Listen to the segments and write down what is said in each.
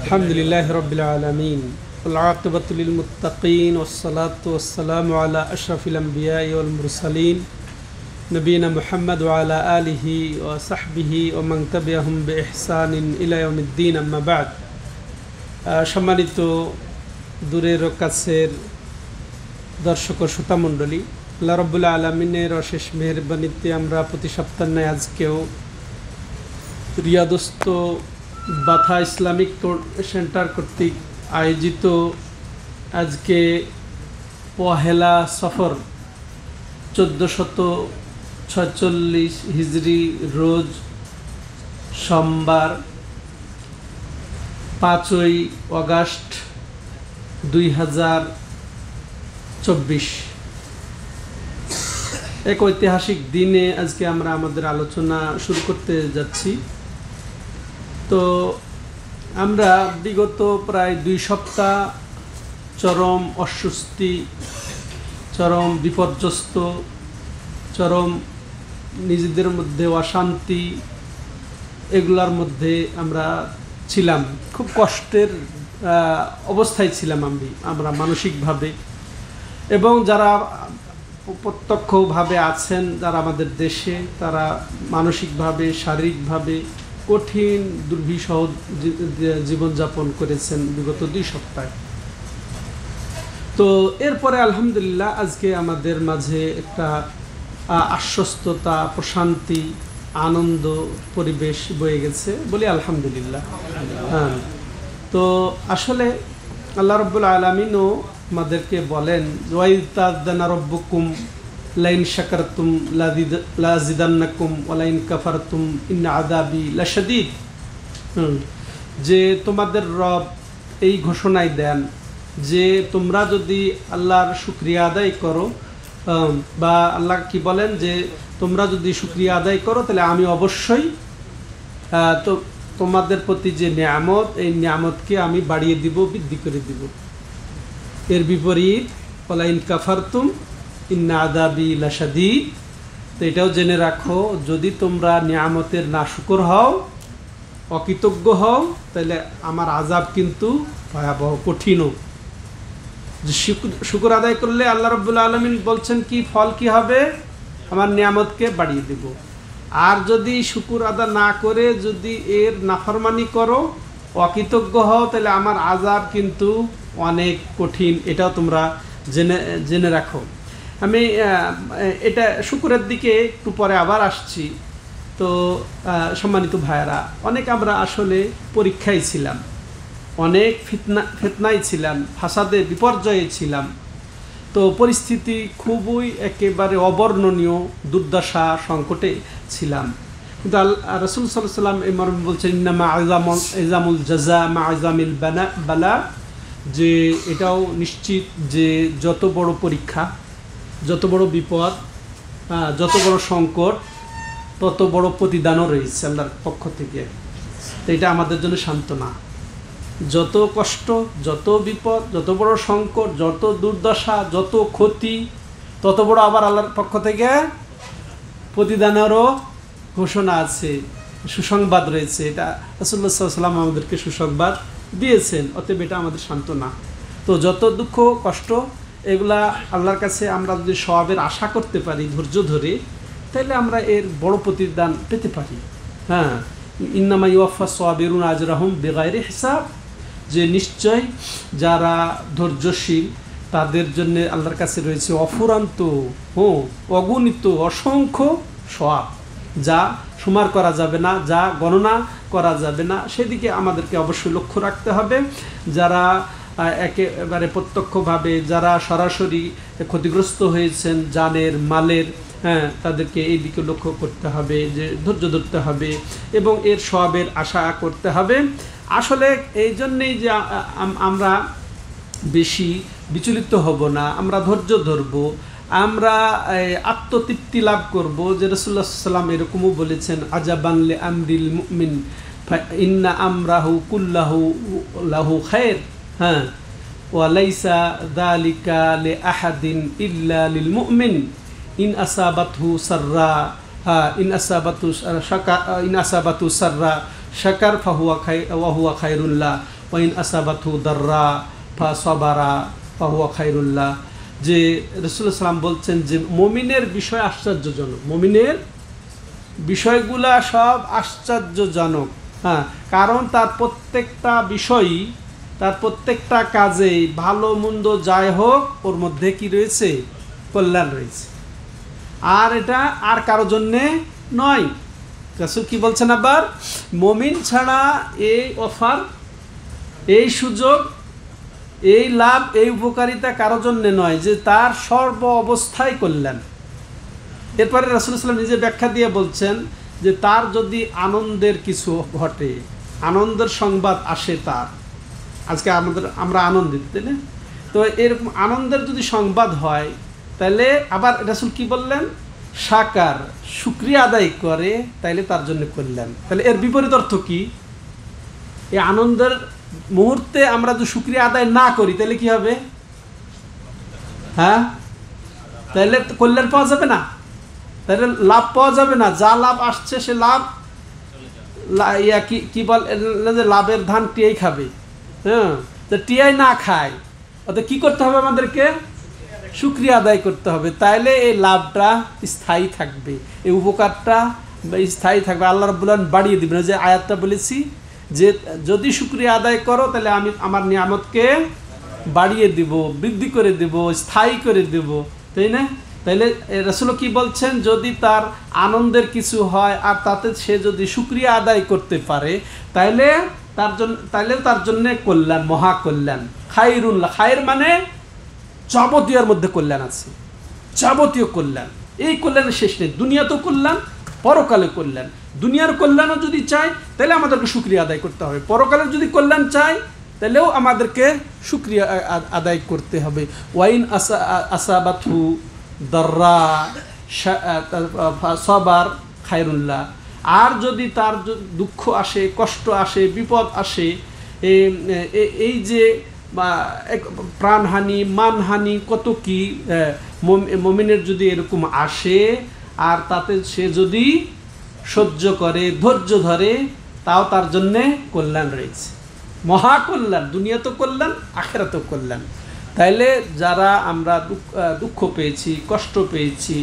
अल्हम्दुलिल्लाहि रब्बिल आलमीन वल आक़िबतु लिल मुत्तक़ीन वस्सलातु वस्सलामु अला अशरफिल अंबियाइ वल मुरसलीन नबीना मुहम्मद व अला आलिहि व सहबिहि व मान तबिअहुम बिइहसानिन इला यौमिद्दीन अम्मा बाद। सम्मानित दूरेर ও কাছের দর্শক ও শ্রোতা মণ্ডলী, আল্লাহ রাব্বুল আলামিনের অশেষ মেহেরবানিতে আমরা প্রতি সপ্তাহ ন্যায় আজকেও রিয়াদস্থ বাথা ইসলামিক সেন্টার কর্তৃক আয়োজিত আজকে পহেলা সফর 1446 হিজরি রোজ সোমবার 5ই আগস্ট 2024 এক ঐতিহাসিক দিনে আজকে আমরা আমাদের আলোচনা শুরু করতে যাচ্ছি। তো আমরা বিগত প্রায় 2 সপ্তাহ চরম অস্বস্তি, চরম বিপর্যস্ত, চরম নিজেদের মধ্যে অশান্তি, এগুলার মধ্যে আমরা ছিলাম। খুব কষ্টের অবস্থায় ছিলাম আমরা মানসিকভাবে, এবং যারা প্রত্যক্ষভাবে আছেন যারা আমাদের দেশে, তারা মানসিকভাবে শারীরিকভাবে কঠিন দুর্বিষহ জীবনযাপন করেছেন বিগত 2 সপ্তাহে। তো এরপরে আলহামদুলিল্লাহ আজকে আমাদের মাঝে একটা আশ্বস্ততা, প্রশান্তি, আনন্দ পরিবেশ বয়ে গেছে, বলি আলহামদুলিল্লাহ। হ্যাঁ, তো আসলে আল্লাহ রাব্বুল আলামিনও আমাদেরকে বলেন, ওয়াইতাদানা রাব্বুকুম লাইন শাকারতুম লাযিদান্নাকুম ওয়া লাইন কাফারতুম ইন্না আযাবি লাশাদীদ। যে তোমাদের রব এই ঘোষণাই দেন যে তোমরা যদি আল্লাহর শুকরিয়া আদায় করো, বা আল্লাহ কি বলেন যে তোমরা যদি শুকরিয়া আদায় করো তাহলে আমি অবশ্যই তো তোমাদের প্রতি যে নিয়ামত, এই নিয়ামতকে আমি বাড়িয়ে দিব, বৃদ্ধি করে দিব। এর বিপরীত ওয়া ইন কাফারতুম ইন্না আযাবি লাশাদীদ। তো এটাও জেনে রাখো, যদি তোমরা নিয়ামতের নাশুকর হও, অকৃতজ্ঞ হও, তাহলে আমার আযাব কিন্তু ভয়াবহ, কঠিনও। যে শুকর আদায় করলে আল্লাহ রাব্বুল আলামিন বলছেন কি ফল কি হবে, আমার নিয়ামতকে বাড়িয়ে দেব। আর যদি শুকর আদা না করে যদি এর নাফরমানি করো, অকৃতজ্ঞ হও, তাহলে আমার আযাব কিন্তু অনেক কঠিন। এটাও তোমরা জেনে রাখো। আমি এটা শুকরের দিকে একটু পরে আবার আসছি। তো সম্মানিত ভাইয়েরা, অনেক আমরা আসলে পরীক্ষায় ছিলাম, অনেক ফিতনায় ছিলাম, ফাসাদে বিপর্যয়ে ছিলাম। তো পরিস্থিতি খুবই একেবারে অবর্ণনীয়, দুর্দশা, সংকটে ছিলাম। কিন্তু রাসূল সাল্লাল্লাহু আলাইহি ওয়াসাল্লাম এই মর্মে বলছেন, ইন্নামা আযামুল জাযা মা আযামিল বালা, যে এটাও নিশ্চিত যে যত বড় পরীক্ষা, যত বড় বিপদ, যত বড় সংকট, তত বড় প্রতিদানও রয়েছে আল্লাহর পক্ষ থেকে। তো এটা আমাদের জন্য সান্ত্বনা। যত কষ্ট, যত বিপদ, যত বড় সংকট, যত দুর্দশা, যত ক্ষতি, তত বড় আবার আল্লাহর পক্ষ থেকে প্রতিদানেরও ঘোষণা আছে, সুসংবাদ রয়েছে। এটা রাসূলুল্লাহ সাল্লাল্লাহু আলাইহি ওয়াসাল্লাম আমাদেরকে সুসংবাদ দিয়েছেন, অতএব এটা আমাদের সান্ত্বনা। তো যত দুঃখ কষ্ট, এগুলা আল্লাহর কাছে আমরা যদি সওয়াবের আশা করতে পারি ধৈর্য ধরে, তাহলে আমরা এর বড় প্রতিদান পেতে পারি। হ্যাঁ, ইন্নামা ইউওয়াফাস সাবিরুনা আজরাহুম বিগাইরি হিসাব, যে নিশ্চয় যারা ধৈর্যশীল তাদের জন্য আল্লাহর কাছে রয়েছে অফুরান্ত, অগণিত, অসংখ্য সওয়াব, যা সুমার করা যাবে না, যা গণনা করা যাবে না। সেদিকে আমাদেরকে অবশ্যই লক্ষ্য রাখতে হবে। যারা একেবারে প্রত্যক্ষভাবে, যারা সরাসরি ক্ষতিগ্রস্ত হয়েছেন জানের মালের, হ্যাঁ, তাদেরকে এই দিকে লক্ষ্য করতে হবে, যে ধৈর্য ধরতে হবে এবং এর সওয়াবের আশা করতে হবে। আসলে এই জন্যেই যে আমরা বেশি বিচলিত হব না, আমরা ধৈর্য ধরব, আমরা আত্মতৃপ্তি লাভ করব। যে রাসূলুল্লাহ সাল্লাল্লাহু আলাইহি ওয়াসাল্লাম এরকমও বলেছেন, আজাবান লি আমরিল মুমিন ইন্না আমরাহু কুল্লাহু লাহু খায়র। হ্যাঁ, ওয়া লাইসা যালিকা লি আহাদিন ইল্লা লিল মুমিন ইন আসাবাতহু সাররা ইন আসাবাতু সাররা শাকার ফাহুয়া খায়রুল্লাহ ওয়াইন আসাবাতহু দাররা ফাসাবারা ফাহুয়া খায়রুল্লাহ। যে রাসূলুল্লাহ সাল্লাম বলছেন যে মুমিনের বিষয় আশ্চর্যজনক, মুমিনের বিষয়গুলা সব আশ্চর্যজনক। হ্যাঁ, কারণ তার প্রত্যেকটা বিষয়ই, তার প্রত্যেকটা কাজেই ভালো মন্দ যাই হোক ওর মধ্যে কি রয়েছে? কল্যাণ রয়েছে। আর এটা আর কারো জন্যে নয়। রাসূল কি বলছেন আবার? মুমিন ছাড়া এই অফার, এই সুযোগ, এই লাভ, এই উপকারিতা কারো জন্যে নয় যে তার সর্ব অবস্থায় কল্যাণ। এরপরে রাসূল সাল্লাল্লাহু নিজে ব্যাখ্যা দিয়ে বলছেন যে তার যদি আনন্দের কিছু ঘটে, আনন্দের সংবাদ আসে তার, আজকে আমরা আনন্দিত, তাই না? তো এরকম আনন্দের যদি সংবাদ হয় তাহলে আবার রাসূল কি বললেন? শাকার, শুকরিয়া আদায় করে, তাইলে তার জন্য কল্যাণ। তাহলে এর বিপরীত অর্থ কি? এই আনন্দের মুহূর্তে আমরা যদি শুকরিয়া আদায় না করি তাহলে কি হবে? হ্যাঁ, তাহলে কল্যাণ পাওয়া যাবে না, তাহলে লাভ পাওয়া যাবে না। যা লাভ আসছে সে লাভ কি বলে যে লাভের ধান টিয়াই খাবে। হ্যাঁ, তো টিয়াই না খায়, অর্থাৎ কি করতে হবে? আমাদেরকে শুকরিয়া আদায় করতে হবে, তাইলে এই লাভটা স্থায়ী থাকবে, এই উপকারটা স্থায়ী থাকবে। আল্লাহ রাব্বুল আলামিন বাড়িয়ে দিবেন। যে আয়াতটা বলেছি যে যদি শুকরিয়া আদায় করো তাহলে আমি আমার নিয়ামতকে বাড়িয়ে দিব, বৃদ্ধি করে দেব, স্থায়ী করে দেব, তাই না? তাইলে রাসূল কি বলছেন? যদি তার আনন্দের কিছু হয় আর তাতে সে যদি শুকরিয়া আদায় করতে পারে তাইলে তার জন্য কল্যাণ, মহা কল্যাণ। খায়রুল্লাহ, খায়ের মানে যাবতীয়ের মধ্যে কল্যাণ আছে, যাবতীয় কল্যাণ। এই কল্যাণের শেষ নেই। দুনিয়াতেও কল্যাণ, পরকালে কল্যাণ। দুনিয়ার কল্যাণও যদি চাই তাহলে আমাদেরকে শুকরিয়া আদায় করতে হবে, পরকালের যদি কল্যাণ চাই তাহলেও আমাদেরকে শুকরিয়া আদায় করতে হবে। ওয়াইন আসাবাতহু দাররা সাবার খায়রুল্লাহ। আর যদি তার দুঃখ আসে, কষ্ট আসে, বিপদ আসে, এই যে প্রাণহানি, মানহানি, কত কি মুমিনের যদি এরকম আসে আর তাতে সে যদি সহ্য করে, ধৈর্য ধরে, তাও তার জন্যে কল্যাণ রয়েছে, মহা কল্যাণ। দুনিয়াতেও কল্যাণ, আখিরাতেও কল্যাণ। তাইলে যারা আমরা দুঃখ পেয়েছি, কষ্ট পেয়েছি,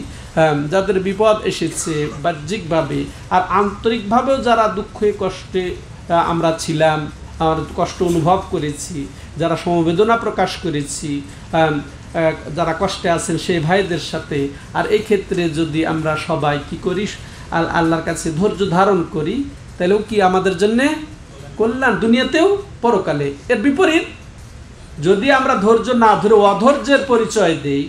যাদের বিপদ এসেছে বাহ্যিকভাবে আর আন্তরিকভাবেও যারা দুঃখে কষ্টে আমরা ছিলাম, কষ্ট অনুভব করেছি, যারা সমবেদনা প্রকাশ করেছি, যারা কষ্টে আছেন সেই ভাইদের সাথে, আর এই ক্ষেত্রে যদি আমরা সবাই কি করি? আল্লাহর কাছে ধৈর্য ধারণ করি, তাহলেও কি আমাদের জন্যে কল্যাণ, দুনিয়াতেও পরকালে। এর বিপরীত যদি আমরা ধৈর্য না ধরে অধৈর্যের পরিচয় দেই,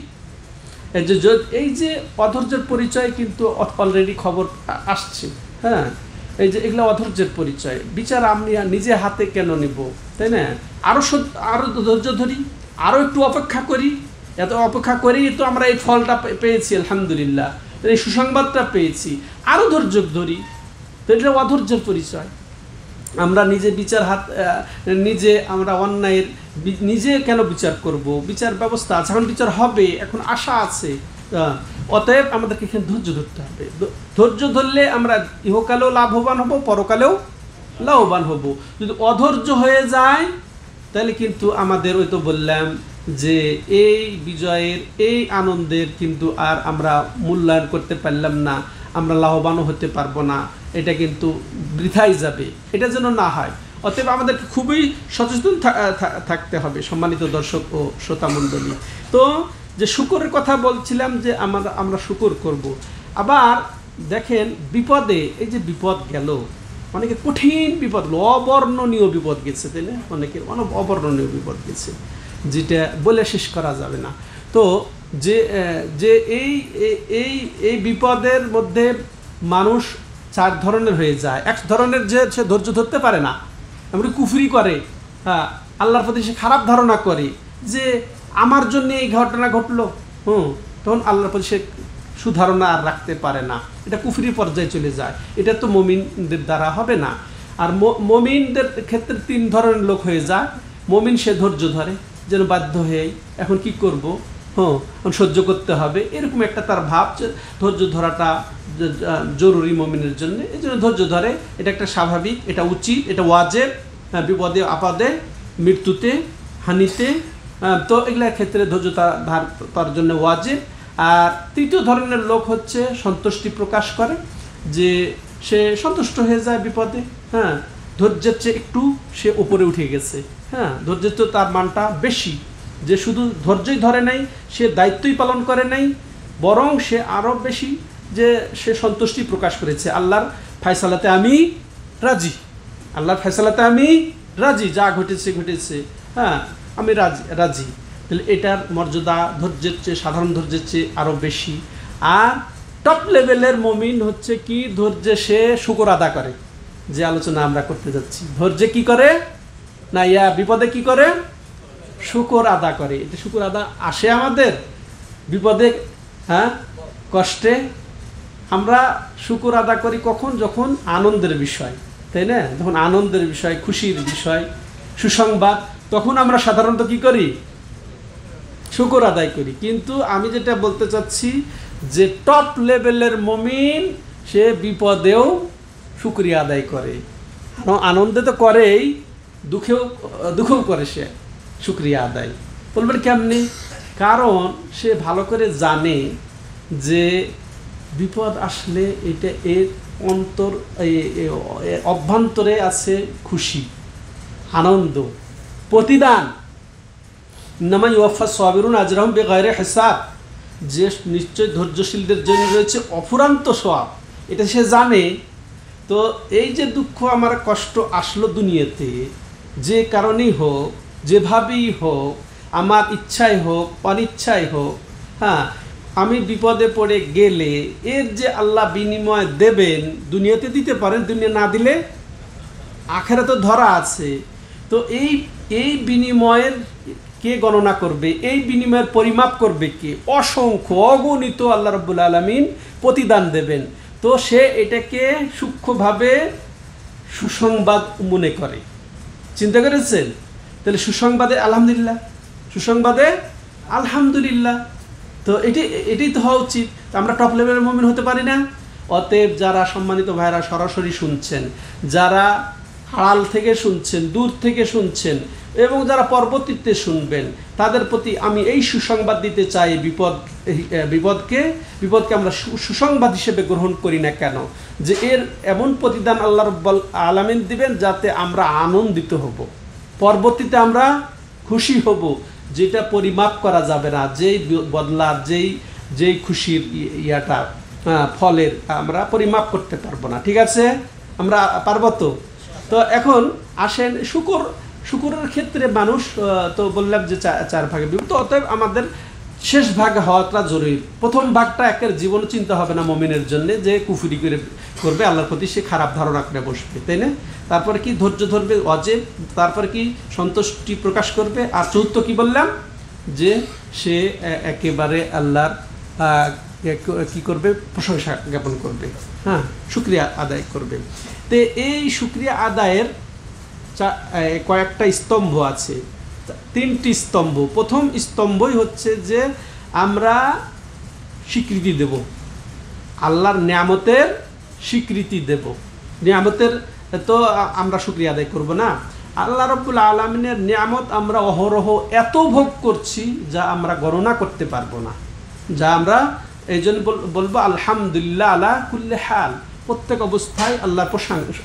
এই যে অধৈর্যের পরিচয় কিন্তু অলরেডি খবর আসছে। হ্যাঁ, এই যে এগুলো অধৈর্যের পরিচয়। বিচার আমি নিজে হাতে কেন নিব, তাই না? আরো ধৈর্য ধরি, আরো একটু অপেক্ষা করি। এত অপেক্ষা করেই তো আমরা এই ফলটা পেয়েছি, আলহামদুলিল্লাহ, এই সুসংবাদটা পেয়েছি, আরো ধৈর্য ধরি। তো এটা অধৈর্যের পরিচয়। আমরা নিজে আমরা অন্যায়ের নিজে কেন বিচার করব? বিচার ব্যবস্থা আছে, এখন বিচার হবে, এখন আশা আছে। অতএব আমাদেরকে এখানে ধৈর্য ধরতে হবে। ধৈর্য ধরলে আমরা ইহকালেও লাভবান হব, পরকালেও লাভবান হব। যদি অধৈর্য হয়ে যায় তাহলে কিন্তু আমাদের, ওই তো বললাম যে এই বিজয়ের, এই আনন্দের কিন্তু আর আমরা মূল্যায়ন করতে পারলাম না, আমরা লাভবানও হতে পারবো না, এটা কিন্তু বৃথাই যাবে। এটা যেন না হয়, অতএব আমাদেরকে খুবই সচেতন থাকতে হবে। সম্মানিত দর্শক ও শ্রোতামণ্ডলী, তো যে শুকরের কথা বলছিলাম যে আমরা শুকর করব। আবার দেখেন বিপদে, এই যে বিপদ গেল, অনেকে কঠিন বিপদ গেল, অবর্ণনীয় বিপদ গেছে, তাই না? অনেকের অবর্ণনীয় বিপদ গেছে, যেটা বলে শেষ করা যাবে না। তো যে এই বিপদের মধ্যে মানুষ চার ধরনের হয়ে যায়। এক ধরনের যে সে ধৈর্য ধরতে পারে না, এমনকি কুফরি করে, হ্যাঁ, আল্লাহর প্রতি সে খারাপ ধারণা করে যে আমার জন্য এই ঘটনা ঘটলো, তখন আল্লাহর প্রতি সে সুধারণা আর রাখতে পারে না, এটা কুফরি পর্যায়ে চলে যায়। এটা তো মুমিনদের দ্বারা হবে না। আর মুমিনদের ক্ষেত্রে তিন ধরনের লোক হয়ে যায়। মুমিন সে ধৈর্য ধরে, যেন বাধ্য হয়েই এখন কি করব, সহ্য করতে হবে, এরকম একটা তার ভাব। যে ধৈর্য ধরাটা জরুরি মুমিনের জন্য। এই জন্য ধৈর্য ধরে, এটা একটা স্বাভাবিক, এটা উচিত, এটা ওয়াজিব। বিপদে আপদে, মৃত্যুতে, হানিতে, তো এগুলোর ক্ষেত্রে ধৈর্য তার জন্য ওয়াজিব। আর তৃতীয় ধরনের লোক হচ্ছে সন্তুষ্টি প্রকাশ করে, যে সে সন্তুষ্ট হয়ে যায় বিপদে, হ্যাঁ, ধৈর্যের চেয়ে একটু সে উপরে উঠে গেছে, হ্যাঁ, ধৈর্যের তো তার মানটা বেশি, যে শুধু ধৈর্যই ধরে নাই, সে দায়িত্বই পালন করে নাই, বরং সে আরও বেশি, যে সে সন্তুষ্টি প্রকাশ করেছে, আল্লাহর ফায়সালাতে আমি রাজি, আল্লাহর ফায়সালাতে আমি রাজি, যা ঘটেছে ঘটেছে, হ্যাঁ, আমি রাজি। তাহলে এটার মর্যাদা ধৈর্যের চেয়ে, সাধারণ ধৈর্যের চেয়ে আরও বেশি। আর টপ লেভেলের মুমিন হচ্ছে কি, ধৈর্যে সে শুকর আদা করে, যে আলোচনা আমরা করতে যাচ্ছি। ধৈর্যে কি করে না, বিপদে কি করে, শুকর আদা করে। এটা শুকর আদা আসে আমাদের বিপদে, হ্যাঁ, কষ্টে। আমরা শুকর আদা করি কখন, যখন আনন্দের বিষয়, তাই না, যখন আনন্দের বিষয়, খুশির বিষয়, সুসংবাদ, তখন আমরা সাধারণত কি করি, শুকর আদায় করি। কিন্তু আমি যেটা বলতে চাচ্ছি, যে টপ লেভেলের মুমিন সে বিপদেও শুকরিয়া আদায় করে। আনন্দে তো করেই, দুঃখেও করে সে শুকরিয়া আদায়। বলবেন কেমনি? কারণ সে ভালো করে জানে যে বিপদ আসলে এটা এর অভ্যন্তরে আছে খুশি, আনন্দ, প্রতিদান। নামা ইউফা সাবিরুন আজরাহুম বিগাইরি হিসাব, যে নিশ্চয় ধৈর্যশীলদের জন্য রয়েছে অফুরান্ত সওয়াব, এটা সে জানে। তো এই যে দুঃখ, আমার কষ্ট আসলো দুনিয়াতে, যে কারণেই হোক, যেভাবেই হোক, আমার ইচ্ছাই হোক অনিচ্ছাই হোক, হ্যাঁ, আমি বিপদে পড়ে গেলে এর যে আল্লাহ বিনিময় দেবেন, দুনিয়াতে দিতে পারেন, দুনিয়া না দিলে আখেরাতে ধরা আছে। তো এই বিনিময়ের কে গণনা করবে, এই বিনিময়ের পরিমাপ করবে কে? অসংখ্য, অগণিত আল্লাহ রাব্বুল আলামিন প্রতিদান দেবেন। তো সে এটাকে সূক্ষ্মভাবে সুসংবাদ মনে করে। চিন্তা করেছেন? তাহলে সুসংবাদে আলহামদুলিল্লাহ, সুসংবাদে আলহামদুলিল্লাহ। তো এটাই তো হওয়া উচিত। আমরা টপ লেভেলের মুমিন হতে পারি না? অতএব যারা সম্মানিত ভাইরা সরাসরি শুনছেন, যারা আড়াল থেকে শুনছেন, দূর থেকে শুনছেন, এবং যারা পরবর্তীতে শুনবেন, তাদের প্রতি আমি এই সুসংবাদ দিতে চাই, বিপদকে আমরা সুসংবাদ হিসেবে গ্রহণ করি না কেন, যে এর এমন প্রতিদান আল্লাহ রাব্বুল আলামিন দিবেন যাতে আমরা আনন্দিত হব, পরবর্তীতে আমরা খুশি হব, যেটা পরিমাপ করা যাবে না, যেই বদলার, যেই খুশির ইয়াটা, ফলের আমরা পরিমাপ করতে পারবো না। ঠিক আছে, আমরা পারবো তো? তো এখন আসেন শুকরের ক্ষেত্রে মানুষ তো বললাম যে চার ভাগে বিভক্ত। অতএব আমাদের শেষ ভাগ হওয়াটা জরুরি। প্রথম ভাগটা একের জীবন চিন্তা হবে না মুমিনের জন্য, যে কুফরি করবে আল্লাহর প্রতি, সে খারাপ ধারণা করে বসবে, তাই না? তারপরে কি ধৈর্য ধরবে, ওয়াজিব। তারপরে কি সন্তুষ্টি প্রকাশ করবে। আর চতুর্থ কি বললাম, যে সে একেবারে আল্লাহর কি করবে, প্রশংসা জ্ঞাপন করবে, হ্যাঁ, শুকরিয়া আদায় করবে। তো এই শুকরিয়া আদায়ের কয়েকটা স্তম্ভ আছে, 3টি স্তম্ভ। প্রথম স্তম্ভই হচ্ছে যে আমরা স্বীকৃতি দেব, আল্লাহর নিয়ামতের স্বীকৃতি দেব। নিয়ামতের তো আমরা শুকরিয়া আদায় করব না। আল্লাহ রাব্বুল আলামিনের নিয়ামত আমরা অহরহ এত ভোগ করছি যা আমরা গণনা করতে পারবো না, যা আমরা এই জন্য বলবো আলহামদুলিল্লাহ আলা কুল্লি হাল, প্রত্যেক অবস্থায় আল্লাহর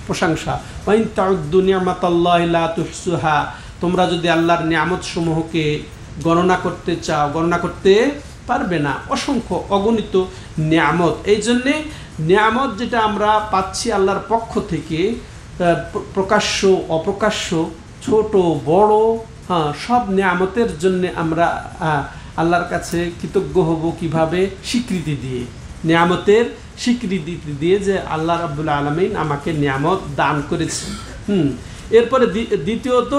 প্রশংসা। ওয়াইন তাউদ্দু নি'মাতাল্লাহি লা তুহসুহা, তোমরা যদি আল্লাহর নিয়ামত সমূহকে গণনা করতে চাও, গণনা করতে পারবে না, অসংখ্য অগণিত নিয়ামত। এই জন্যে নিয়ামত যেটা আমরা পাচ্ছি আল্লাহর পক্ষ থেকে, প্রকাশ্য অপ্রকাশ্য, ছোট বড়, হ্যাঁ, সব নিয়ামতের জন্য আমরা আল্লাহর কাছে কৃতজ্ঞ হব। কিভাবে? স্বীকৃতি দিয়ে, নিয়ামতের স্বীকৃতি দিয়ে, যে আল্লাহ রাব্বুল আলামিন আমাকে নিয়ামত দান করেছেন। এরপরে দ্বিতীয়ত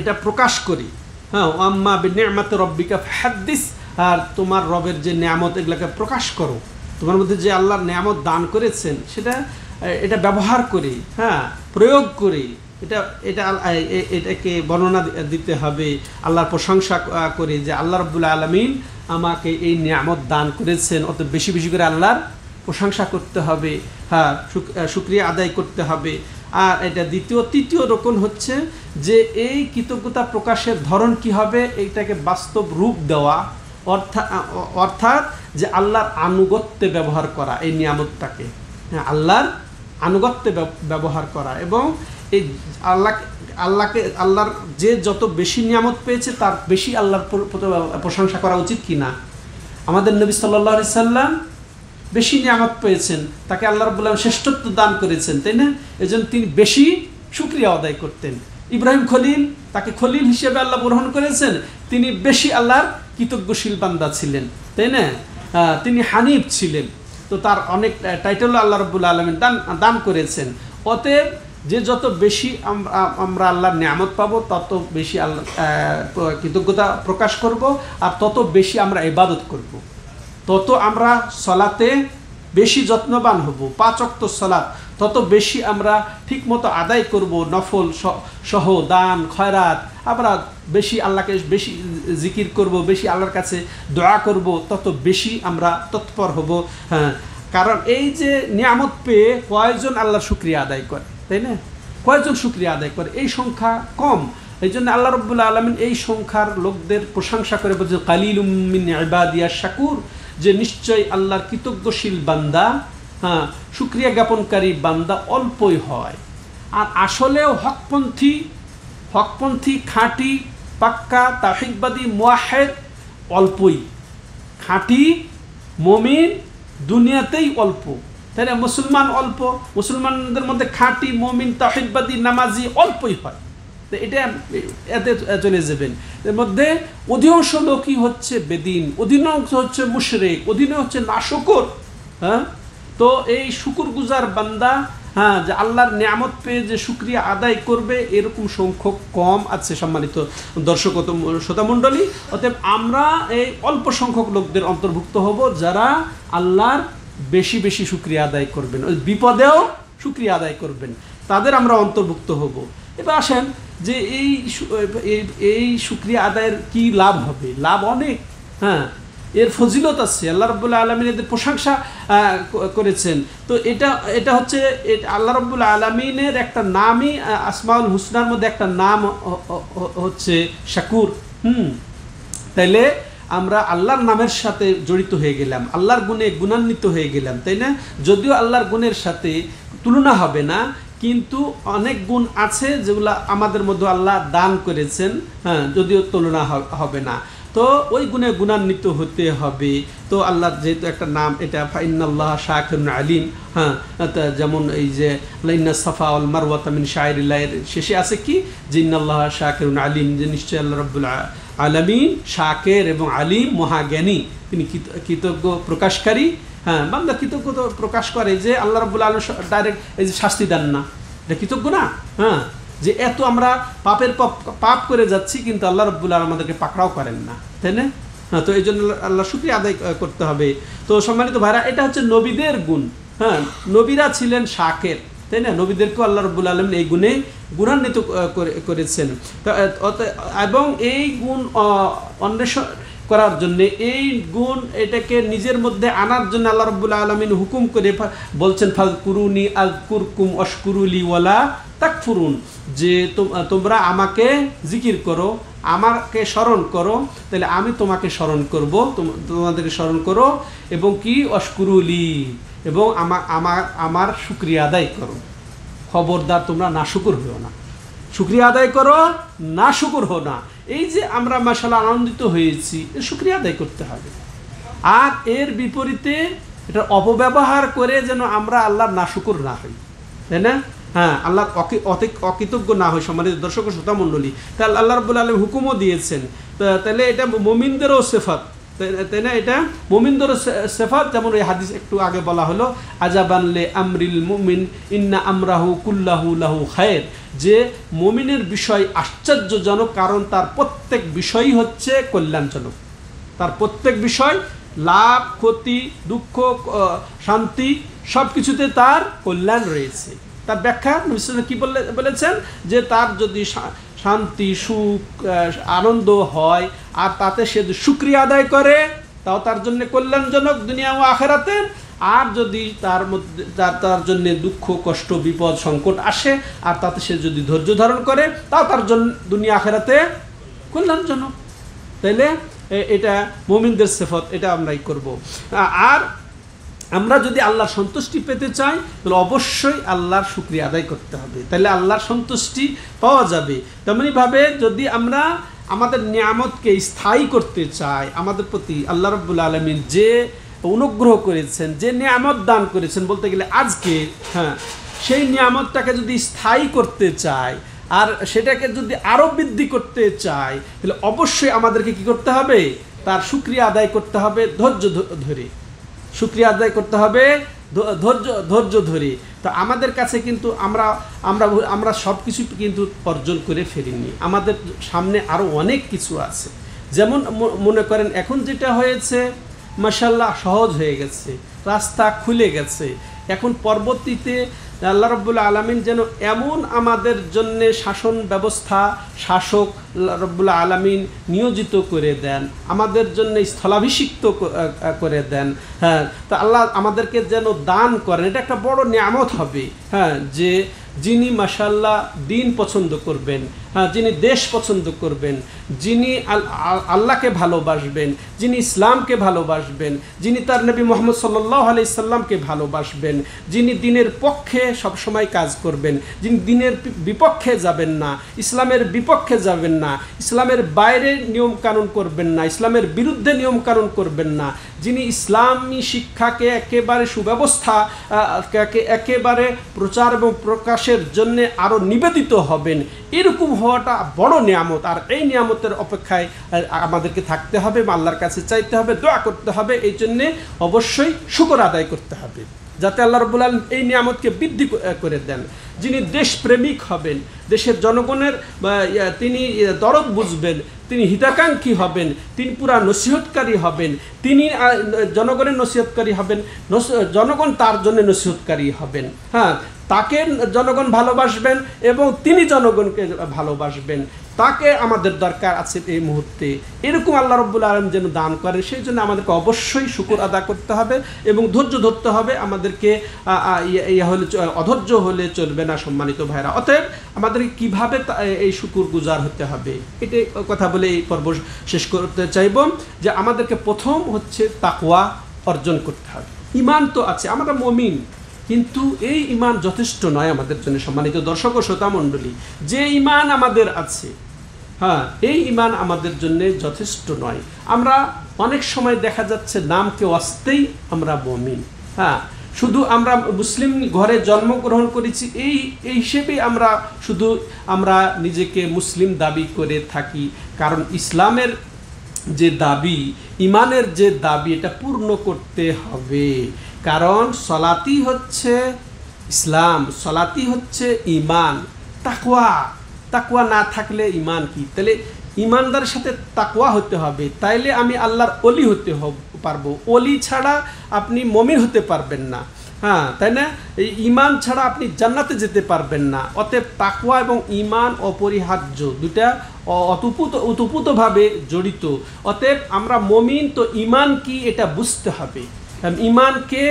এটা প্রকাশ করি, হ্যাঁ, আম্মা বিনি'মাতি রাব্বিকা ফাহাদ্দিস, আর তোমার রবের যে নিয়ামত এগুলোকে প্রকাশ করো, তোমার মধ্যে যে আল্লাহর নিয়ামত দান করেছেন এটা ব্যবহার করি, হ্যাঁ, প্রয়োগ করি, এটাকে বর্ণনা দিতে হবে, আল্লাহর প্রশংসা করি যে আল্লাহ রাব্বুল আলামিন আমাকে এই নিয়ামত দান করেছেন। অত বেশি বেশি করে আল্লাহর প্রশংসা করতে হবে, হ্যাঁ শুকরিয়া আদায় করতে হবে। আর এটা তৃতীয় রকম হচ্ছে যে এই কৃতজ্ঞতা প্রকাশের ধরন কি হবে, এইটাকে বাস্তব রূপ দেওয়া, অর্থাৎ যে আল্লাহর আনুগত্যে ব্যবহার করা এই নিয়ামতটাকে, হ্যাঁ আল্লাহর আনুগত্যে ব্যবহার করা। এবং এই আল্লাহর যে যত বেশি নিয়ামত পেয়েছে তার বেশি আল্লাহর প্রশংসা করা উচিত কি না? আমাদের নবী সাল্লাল্লাহু আলাইহি সাল্লাম বেশি নিয়ামত পেয়েছেন, তাকে আল্লাহ রাব্বুল আলামিন শ্রেষ্ঠত্ব দান করেছেন, তাই না? এজন্য তিনি বেশি শুকরিয়া আদায় করতেন। ইব্রাহিম খলিল, তাকে খলিল হিসেবে আল্লাহ গ্রহণ করেছেন, তিনি বেশি আল্লাহর কৃতজ্ঞশীল বান্দা ছিলেন, তাই না? তিনি হানিফ ছিলেন, তো তার অনেক টাইটেলও আল্লাহ রাব্বুল আলামিন দান করেছেন। অতএব যে যত বেশি আমরা আল্লাহর নিয়ামত পাবো তত বেশি আল্লাহ কৃতজ্ঞতা প্রকাশ করব, আর তত বেশি আমরা ইবাদত করব, তত আমরা সলাতে বেশি যত্নবান হব। 5 ওয়াক্ত সলাত তত বেশি আমরা ঠিকমতো আদায় করব, নফল সহ দান খয়রাত, আমরা বেশি আল্লাহকে বেশি জিকির করব, বেশি আল্লাহর কাছে দোয়া করব, তত বেশি আমরা তৎপর হব। হ্যাঁ, কারণ এই যে নিয়ামত পেয়ে কয়জন আল্লাহর শুকরিয়া আদায় করে, তাই না? কয়জন শুকরিয়া আদায় করে? এই সংখ্যা কম। এই জন্য আল্লাহ রাব্বুল আলামিন এই সংখ্যার লোকদের প্রশংসা করে বলছে কালিলুম মিন ইবাদিয়াশ শাকুর, যে নিশ্চয়ই আল্লাহর কৃতজ্ঞশীল বান্দা, হ্যাঁ শুকরিয়া জ্ঞাপনকারী বান্দা অল্পই হয়। আর আসলেও হকপন্থী খাঁটি পাক্কা তাওহীদবাদী মুওয়াহহিদ অল্পই। খাঁটি মুমিন দুনিয়াতেই অল্প, তাই না? মুসলমান অল্প, মুসলমানদের মধ্যে খাঁটি মুমিন তাওহীদবাদী নামাজি অল্পই হয়। তো এটা এতে চলে যাবেন। এর মধ্যে অধিকাংশ লোকই হচ্ছে বেদিন, অধিকাংশ হচ্ছে মুশরিক, অধিকাংশ হচ্ছে নাশকর। হ্যাঁ, তো এই শুকর গুজার বান্দা, হ্যাঁ যে আল্লাহর নিয়ামত পেয়ে যে শুকরিয়া আদায় করবে এরকম সংখ্যক কম আছে সম্মানিত দর্শক শ্রোতা মণ্ডলী। অতএব আমরা এই অল্প সংখ্যক লোকদের অন্তর্ভুক্ত হব যারা আল্লাহর বেশি বেশি শুকরিয়া আদায় করবেন, ওই বিপদেও শুকরিয়া আদায় করবেন, তাদের আমরা অন্তর্ভুক্ত হব। এবার আসেন যে এই শুকরিয়া আদায়ের কি লাভ হবে? লাভ অনেক, হ্যাঁ এর ফজিলত আছে, আল্লাহ রাব্বুল আলামিন এদের প্রশংসা করেছেন। তো এটা হচ্ছে আল্লাহ রাব্বুল আলামিনের একটা নামই, আসমাউল হুসনার মধ্যে একটা নাম হচ্ছে শাকুর। তাইলে আমরা আল্লাহর নামের সাথে জড়িত হয়ে গেলাম, আল্লাহর গুণে গুণান্বিত হয়ে গেলাম, তাই না? যদিও আল্লাহর গুণের সাথে তুলনা হবে না, কিন্তু অনেক গুণ আছে যেগুলো আমাদের মধ্যে আল্লাহ দান করেছেন, হ্যাঁ যদিও তুলনা হবে না। তো ওই গুণে গুণান্বিত হতে হবে। তো আল্লাহর যেহেতু একটা নাম, এটা ফাইন্নাল্লাহ শাকিরুন আলিম, হ্যাঁ যেমন এই যে লাইন্না সাফা ওয়াল মারওয়াতা মিন শাইরিল্লাহের শেষে আছে কি, যে ইন্নাল্লাহ শাকিরুন আলিম, যে নিশ্চয় আল্লাহ রাব্বুল আলামিন শাকির এবং আলিম মহাজ্ঞানী, তিনি কৃতজ্ঞ প্রকাশকারী। হ্যাঁ, বান্দা কৃতজ্ঞ প্রকাশ করে যে আল্লাহ রাব্বুল আলামিন ডাইরেক্ট এই যে শাস্তি দেন না, এটা কৃতজ্ঞ না? হ্যাঁ, যে এত আমরা পাপ করে যাচ্ছি কিন্তু আল্লাহ রাব্বুল আলামিন আমাদেরকে পাকড়াও করেন না, তাই না? হ্যাঁ, তো এই জন্য আল্লাহ শুকরিয়া আদায় করতে হবে। তো সম্মানিত ভাইরা, এটা হচ্ছে নবীদের গুণ। হ্যাঁ, নবীরা ছিলেন শাকির, তাই না? নবীদেরকেও আল্লাহ রাব্বুল আলামিন এই গুণে গুণান্বিত করেছেন। এবং এই গুণ অন্বেষণ করার জন্য, এই গুণ এটাকে নিজের মধ্যে আনার জন্য আল্লাহ রাব্বুল আলামিন হুকুম করে বলছেন ফাযকুরুনি আযকুরকুম ওয়াশকুরুলি ওয়ালা তাকফুরুন, যে তোমরা আমাকে জিকির করো, আমাকে স্মরণ করো, তাহলে আমি তোমাকে স্মরণ করব, তোমাদেরকে স্মরণ করো, এবং কি ওয়াশকুরুলি, এবং আমার শুকরিয়া আদায় করো। খবরদার তোমরা নাশুকর হও না, শুকরিয়া আদায় করো, নাশুকর হও না। এই যে আমরা মাশাআল্লাহ আনন্দিত হয়েছি, শুকরিয়া আদায় করতে হবে। আর এর বিপরীতে এটা অপব্যবহার করে যেন আমরা আল্লাহর নাশুকর না হই, তাই না? হ্যাঁ, আল্লাহর অকৃতজ্ঞ না হয়। সম্মানিত দর্শক শ্রোতা মণ্ডলী, তাহলে আল্লাহ রাব্বুল আলামিন হুকুমও দিয়েছেন, তাহলে এটা মুমিনদেরও সিফাত, তাই না? এটা মুমিনদেরও সিফাত। যেমন এই হাদিস একটু আগে বলা হলো, আজাবান লি আমরিল মুমিন ইন্না আমরাহু কুল্লাহু লাহু খায়র, যে মুমিনের বিষয় আশ্চর্যজনক, কারণ তার প্রত্যেক বিষয়ই হচ্ছে কল্যাণজনক। তার প্রত্যেক বিষয়, লাভ ক্ষতি দুঃখ শান্তি সব কিছুতে তার কল্যাণ রয়েছে। তার ব্যাখ্যা নবী সাল্লাল্লাহু আলাইহি ওয়াসাল্লাম কি বলেছেন, যে তার যদি শান্তি সুখ আনন্দ হয় আর তাতে সে যদি শুকরিয়া আদায় করে তাও তার জন্য কল্যাণজনক দুনিয়া ও আখিরাতে। আর যদি তার মধ্যে তার জন্য দুঃখ কষ্ট বিপদ সংকট আসে আর তাতে সে যদি ধৈর্য ধারণ করে তার জন্য দুনিয়া আখেরাতে কল্যাণজনক। তাইলে এটা মুমিনদের সিফত, এটা আমরাই করব। আর আমরা যদি আল্লাহর সন্তুষ্টি পেতে চাই তাহলে অবশ্যই আল্লাহর শুকরিয়া আদায় করতে হবে, তাহলে আল্লাহর সন্তুষ্টি পাওয়া যাবে। তেমনিভাবে যদি আমরা আমাদের নিয়ামতকে স্থায়ী করতে চাই, আমাদের প্রতি আল্লাহ রাব্বুল আলামিন যে অনুগ্রহ করেছেন, যে নিয়ামত দান করেছেন, বলতে গেলে আজকে, হ্যাঁ, সেই নিয়ামতটাকে যদি স্থায়ী করতে চাই আর সেটাকে যদি আরও বৃদ্ধি করতে চাই তাহলে অবশ্যই আমাদেরকে কি করতে হবে? তার শুকরিয়া আদায় করতে হবে ধৈর্য ধরে, শুকরিয়া আদায় করতে হবে ধৈর্য ধরে। তো আমাদের কাছে কিন্তু আমরা সব কিছু কিন্তু অর্জন করে ফেলিনি, আমাদের সামনে আরও অনেক কিছু আছে। যেমন মনে করেন এখন যেটা হয়েছে মাশাআল্লাহ সহজ হয়ে গেছে, রাস্তা খুলে গেছে। এখন পরবর্তীতে আল্লাহ রাব্বুল আলামিন যেন এমন আমাদের জন্য শাসন ব্যবস্থা শাসক রাব্বুল আলামিন নিয়োজিত করে দেন, আমাদের জন্য স্থলাভিষিক্ত করে দেন। হ্যাঁ, তা আল্লাহ আমাদেরকে যেন দান করেন, এটা একটা বড় নিয়ামত হবে। হ্যাঁ, যে যিনি মাশাআল্লাহ দিন পছন্দ করবেন, হ্যাঁ, যিনি দেশ পছন্দ করবেন, যিনি আল্লাহকে ভালোবাসবেন, যিনি ইসলামকে ভালোবাসবেন, যিনি তার নবী মুহাম্মদ সাল্লাল্লাহু আলাইহি সাল্লামকে ভালোবাসবেন, যিনি দিনের পক্ষে সবসময় কাজ করবেন, যিনি দিনের বিপক্ষে যাবেন না, ইসলামের বিপক্ষে যাবেন না, ইসলামের বাইরে নিয়মকানুন করবেন না, ইসলামের বিরুদ্ধে নিয়মকানুন করবেন না, যিনি ইসলামী শিক্ষাকে একেবারে সুব্যবস্থা একেবারে প্রচার এবং প্রকাশের জন্য আরও নিবেদিত হবেন, এরকম হওয়াটা বড় নিয়ামত। আর এই নিয়ামতের অপেক্ষায় আমাদেরকে থাকতে হবে, আল্লাহর কাছে চাইতে হবে, দোয়া করতে হবে। এই জন্যে অবশ্যই শুকর আদায় করতে হবে যাতে আল্লাহ রাব্বুল আলামিন এই নিয়ামতকে বৃদ্ধি করে দেন। যিনি দেশপ্রেমিক হবেন, দেশের জনগণের তিনি দরদ বুঝবেন, তিনি হিতাকাঙ্ক্ষী হবেন, তিনি পুরা নসিহতকারী হবেন, তিনি জনগণের নসিহতকারী হবেন, জনগণ তার জন্য নসিহতকারী হবেন। হ্যাঁ, তাকে জনগণ ভালোবাসবেন এবং তিনি জনগণকে ভালোবাসবেন, তাকে আমাদের দরকার আছে এই মুহূর্তে। এরকম আল্লাহ রাব্বুল আলামিন যেন দান করেন, সেই জন্য আমাদেরকে অবশ্যই শুকর আদা করতে হবে এবং ধৈর্য ধরতে হবে। আমাদেরকে অধৈর্য হলে চলবে না সম্মানিত ভাইরা। অতএব আমাদেরকে কীভাবে এই শুকর গুজার হতে হবে এটাই কথা বলে এই পর্ব শেষ করতে চাইব। যে আমাদেরকে প্রথম হচ্ছে তাকওয়া অর্জন করতে হবে। ঈমান তো আছে, আমরা মুমিন, কিন্তু এই ঈমান যথেষ্ট নয় আমাদের জন্য। সম্মানিত দর্শক ও শ্রোতা মণ্ডলী, যে ঈমান আমাদের আছে, হ্যাঁ, এই ঈমান আমাদের জন্য যথেষ্ট নয়। আমরা অনেক সময় দেখা যাচ্ছে নামকে আসতেই আমরা মুমিন, হ্যাঁ, শুধু আমরা মুসলিম ঘরে জন্মগ্রহণ করেছি এই হিসেবে আমরা নিজেকে মুসলিম দাবি করে থাকি। কারণ ইসলামের যে দাবি, ঈমানের যে দাবি, এটা পূর্ণ করতে হবে। কারণ সলাতি হচ্ছে ইসলাম, সলাতি হচ্ছে ঈমান। তাকওয়া না থাকলে ঈমান কি? তাহলে ঈমানদারের সাথে তাকওয়া হতে হবে, তাইলে আমি আল্লাহর ওলি হতে পারবো। ওলি ছাড়া আপনি মুমিন হতে পারবেন না, হ্যাঁ, তাই না? এই ঈমান ছাড়া আপনি জান্নাতে যেতে পারবেন না। অতএব তাকওয়া এবং ঈমান অপরিহার্য, দুটা ওতপ্রোতভাবে জড়িত। অতএব আমরা মুমিন, তো ঈমান কি এটা বুঝতে হবে। ঈমানকে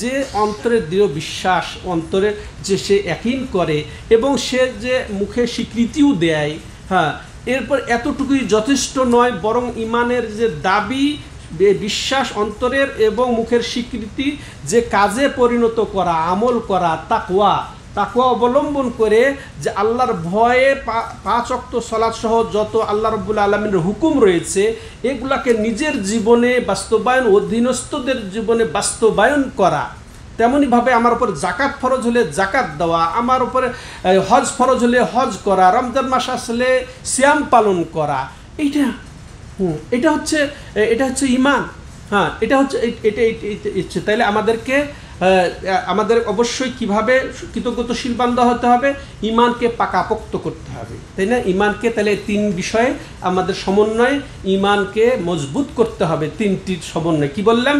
যে অন্তরের দৃঢ় বিশ্বাস, অন্তরে যে সে ইয়াকিন করে এবং সে যে মুখে স্বীকৃতিও দেয়, হ্যাঁ, এরপর এতটুকুই যথেষ্ট নয়, বরং ঈমানের যে দাবি, বিশ্বাস অন্তরের এবং মুখের স্বীকৃতি যে কাজে পরিণত করা, আমল করা, তাকওয়া অবলম্বন করে যে আল্লাহর ভয়ে 5 ওয়াক্ত সালাত সহ যত আল্লাহ রাব্বুল আলামিনের হুকুম রয়েছে এগুলাকে নিজের জীবনে বাস্তবায়ন, অধীনস্থদের জীবনে বাস্তবায়ন করা। তেমনিভাবে আমার উপর জাকাত ফরজ হলে জাকাত দেওয়া, আমার উপরে হজ ফরজ হলে হজ করা, রমজান মাস আসলে সিয়াম পালন করা, এটা হচ্ছে ঈমান। হ্যাঁ, এটা হচ্ছে তাইলে আমাদের অবশ্যই কিভাবে কৃতজ্ঞতাশীল বান্দা হতে হবে, ঈমানকে পাকাপোক্ত করতে হবে, তাই না? ঈমানকে তাহলে 3 বিষয়ে আমাদের সমন্বয়ে ঈমানকে মজবুত করতে হবে। 3টির সমন্বয় কি বললাম?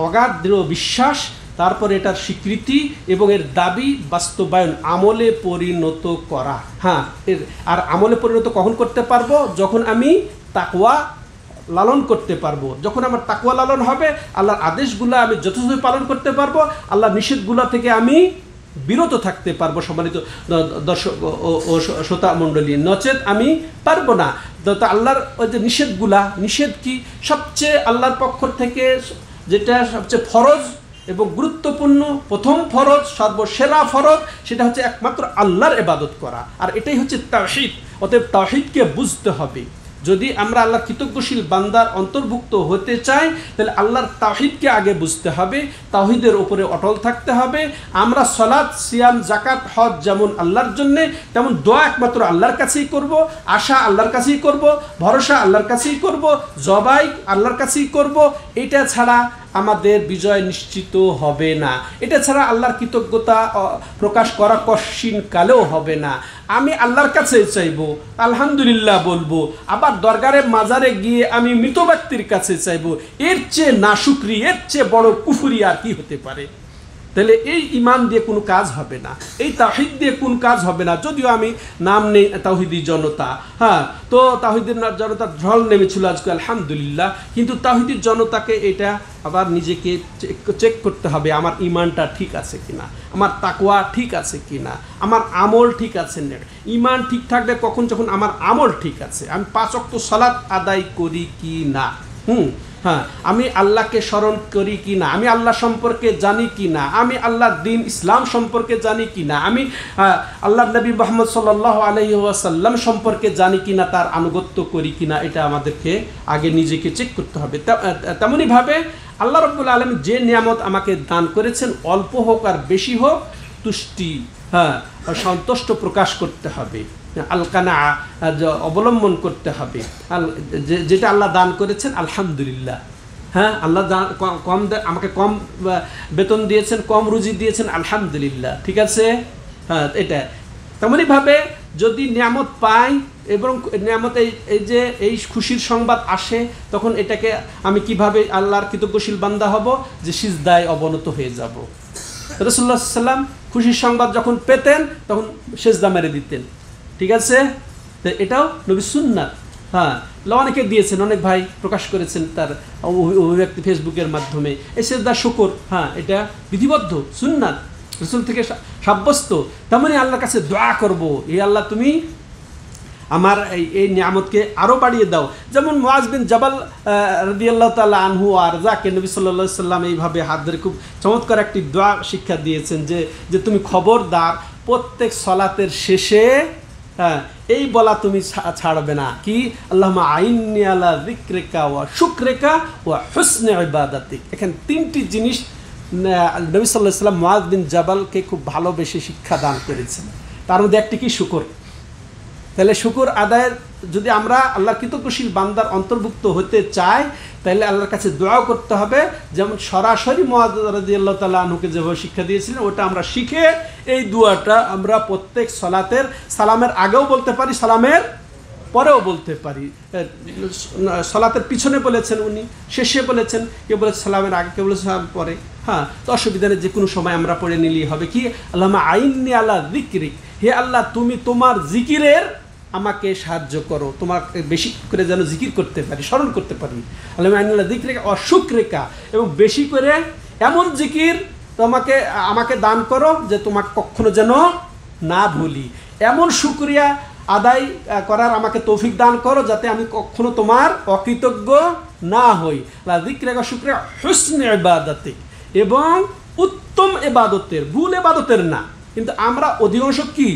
অগাধ দৃঢ় বিশ্বাস, তারপরে এটার স্বীকৃতি এবং এর দাবি বাস্তবায়ন, আমলে পরিণত করা। হ্যাঁ, আর আমলে পরিণত কখন করতে পারবো? যখন আমি তাকওয়া লালন করতে পারবো, যখন আমার তাকওয়া লালন হবে, আল্লাহর আদেশগুলো আমি যথাযথ পালন করতে পারবো, আল্লাহর নিষেধগুলো থেকে আমি বিরত থাকতে পারবো। সম্মানিত দর্শক ও শ্রোতা মণ্ডলী, নচেত আমি পারবো না। তো আল্লাহর ওই যে নিষেধ কি, সবচেয়ে আল্লাহর পক্ষ থেকে যেটা সবচেয়ে ফরজ এবং গুরুত্বপূর্ণ, প্রথম ফরজ, সর্বসেরা ফরজ, সেটা হচ্ছে একমাত্র আল্লাহর ইবাদত করা। আর এটাই হচ্ছে তাওহীদ। অতএব তাওহীদকে বুঝতে হবে। যদি আমরা আল্লাহর কৃতজ্ঞশীল বান্দার অন্তর্ভুক্ত হতে চাই, তাহলে আল্লাহর তাওহীদকে আগে বুঝতে হবে, তাওহীদের উপরে অটল থাকতে হবে। আমরা সালাত, সিয়াম, যাকাত, হজ যেমন আল্লাহর জন্যে, তেমন দোয়া একমাত্র আল্লাহর কাছেই করব, আশা আল্লাহর কাছেই করব, ভরসা আল্লাহর কাছেই করব, জবাই আল্লাহর কাছেই করব। এটা ছাড়া আমাদের বিজয় নিশ্চিত হবে না। এটা ছাড়া আল্লাহর কৃতজ্ঞতা প্রকাশ করা কশিন কালেও হবে না। আমি আল্লাহর কাছে চাইবো, আলহামদুলিল্লাহ বলবো, আবার দরগারে মাজারে গিয়ে আমি মৃত ব্যক্তির কাছে চাইবো, এর চেয়ে নাশুকরি, এর চেয়ে বড় কুফরি আর কি হতে পারে? তাহলে এই ঈমান দিয়ে কোনো কাজ হবে না, এই তাওহীদ দিয়ে কোনো কাজ হবে না। যদিও আমি নাম নেই তাওহীদি জনতা, হ্যাঁ, তো তাওহীদের জনতার ঢল নেমেছিল আজকে আলহামদুলিল্লাহ, কিন্তু তাওহীদি জনতাকে এটা আবার নিজেকে চেক করতে হবে, আমার ঈমানটা ঠিক আছে কিনা, আমার তাকওয়া ঠিক আছে কিনা, আমার আমল ঠিক আছে না। ঈমান ঠিক থাকবে কখন? যখন আমার আমল ঠিক আছে, আমি 5 ওয়াক্ত সালাত আদায় করি কি না, হ্যাঁ, আমি আল্লাহকে স্মরণ করি কি না, আমি আল্লাহ সম্পর্কে জানি কি না, আমি আল্লাহর দ্বীন ইসলাম সম্পর্কে জানি কি না, আমি আল্লাহ নবী মুহাম্মদ সাল্লাল্লাহু আলাইহি ওয়াসাল্লাম সম্পর্কে জানি কি না, তার আনুগত্য করি কি না, এটা আমাদেরকে আগে নিজেকে চেক করতে হবে। তেমনইভাবে আল্লাহ রাব্বুল আলামিন যে নিয়ামত আমাকে দান করেছেন, অল্প হোক আর বেশি হোক, তুষ্টি, হ্যাঁ, সন্তুষ্ট প্রকাশ করতে হবে, আলকানা অবলম্বন করতে হবে। যেটা আল্লাহ দান করেছেন আলহামদুলিল্লাহ, হ্যাঁ, আল্লাহ আমাকে কম বেতন দিয়েছেন, কম রুজি দিয়েছেন, আলহামদুলিল্লাহ, ঠিক আছে, হ্যাঁ। এটা তেমনইভাবে যদি নিয়ামত পাই এবং নিয়ামত এই খুশির সংবাদ আসে, তখন এটাকে আমি কিভাবে আল্লাহর কৃতজ্ঞশীল বান্দা হব? যে সিজদায় অবনত হয়ে যাব। রাসূলুল্লাহ সাল্লাল্লাহু আলাইহি ওয়াসাল্লাম খুশির সংবাদ যখন পেতেন তখন সিজদা মেরে দিতেন, ঠিক আছে। তো এটাও নবী সুন্নাত, হ্যাঁ। অনেকে দিয়েছেন, অনেক ভাই প্রকাশ করেছেন তার অভিব্যক্তি ফেসবুকের মাধ্যমে। এই সিজদা শুকর, হ্যাঁ, এটা বিধিবদ্ধ সুন্নাত, রাসূল থেকে সাব্যস্ত। তেমনি আল্লাহর কাছে দোয়া করব, এই আল্লাহ তুমি আমার এই নিয়ামতকে আরও বাড়িয়ে দাও। যেমন মুআজ বিন জাবাল রাদিয়াল্লাহু তাআলা আনহু আর যাকে নবী সাল্লাল্লাহু আলাইহি সাল্লাম এইভাবে হাত ধরে খুব চমৎকার একটি দোয়া শিক্ষা দিয়েছেন, যে তুমি খবরদার প্রত্যেক সলাতের শেষে, হ্যাঁ, এই বলা তুমি ছাড়বে না, কি? আল্লাহুম্মা আইন্নি আলা যিকরিকা ওয়া শুকরিকা ওয়া হুসনি ইবাদাতিক। এখানে 3টি জিনিস নবী সাল্লাল্লাহু আলাইহি সাল্লাম মুআজ বিন জাবালকে খুব ভালোবেসে শিক্ষা দান করেছেন। তার মধ্যে একটি কি? শুকর। তাহলে শুকর আদায়ের যদি আমরা আল্লাহর কৃতজ্ঞশীল বান্দার অন্তর্ভুক্ত হতে চাই, তাহলে আল্লাহর কাছে দোয়াও করতে হবে। যেমন সরাসরি মুআজ রাদিয়াল্লাহু তাআলা আনহুকে যেভাবে শিক্ষা দিয়েছিলেন, ওটা আমরা শিখে এই দোয়াটা আমরা প্রত্যেক সলাতের সালামের আগেও বলতে পারি, সালামের পরেও বলতে পারি। সলাতের পিছনে বলেছেন উনি, শেষে বলেছেন, কেউ বলেছে সালামের আগে, কেউ বলেছে সালাম পরে, হ্যাঁ। তো অসুবিধা নেই, যে কোনো সময় আমরা পড়ে নিলেই হবে। কি? আল্লাহুম্মা আইন্নি আলা যিকরিক, হে আল্লাহ তুমি তোমার জিকিরের আমাকে সাহায্য করো, তোমাকে বেশি করে যেন জিকির করতে পারি, স্মরণ করতে পারি। আল্লাহুম্মা আইন্নি আলা যিকরিকা ওয়া শুকরিকা, এবং বেশি করে এমন জিকির আমাকে দান করো যে তোমাকে কখনো যেন না ভুলি, এমন শুকরিয়া আদায় করার আমাকে তৌফিক দান করো যাতে আমি কখনো তোমার অকৃতজ্ঞ না হই। লা যিকরিকা শুকরিয়া হুসনি ইবাদাতিক, এবং উত্তম ইবাদতের, ভুল ইবাদতের না। কিন্তু আমরা অধিকাংশ কি?